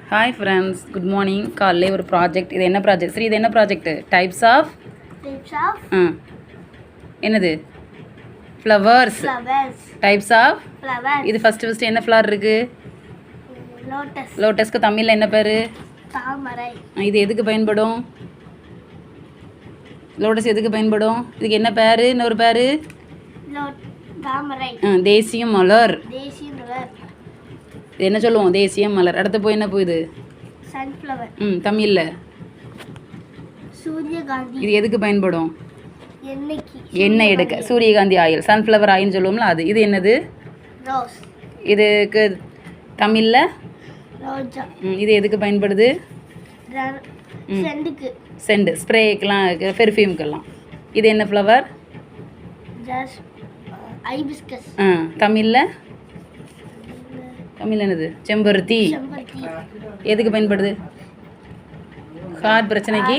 Hi friends, good morning. காலையில ஒரு project. இது என்ன ப்ராஜெக்ட்? சரி, இது என்ன ப்ராஜெக்ட்? டைப்ஸ் ஆஃப் என்னது? ஃப்ளவர்ஸ். டைப்ஸ் ஆஃப் இது ஃபர்ஸ்ட் என்ன ஃப்ளவர் இருக்கு? லோட்டஸ்க்கு தமிழ்ல என்ன பேரு? தாமரை. இது எதுக்கு பயன்படும்? லோட்டஸ் எதுக்கு பயன்படும்? இதுக்கு என்ன பேரு? இன்னொரு பேரு? தாமரை. தேசிய மலர். தேசிய மலர். இது என்ன சொல்லுவோம்? தேசிய மலர். அடுத்து போய் என்ன போகுது? சன்ஃப்ளவர். தமிழ்ல சூரியகாந்தி. இது எதுக்கு பயன்படும்? எண்ணெய் எடுக்க. சூரியகாந்தி ஆயில், சன்ஃப்ளவர் ஆயில்னு சொல்லுவோம்ல, அது. இது என்னது? ரோஸ். இதுக்கு தமிழ்ல ரோஜா. இது எதுக்கு பயன்படுது? செண்டுக்கு. செண்டு, ஸ்ப்ரேக்கெலாம், பெர்ஃப்யூம்க்கெல்லாம். இது என்ன ஃப்ளவர்? ஹைபிஸ்கஸ். தமிழ்ல என்னது? செம்பருத்தி. எதுக்கு பயன்படுது? ஹார்ட் பிரச்சனைக்கு.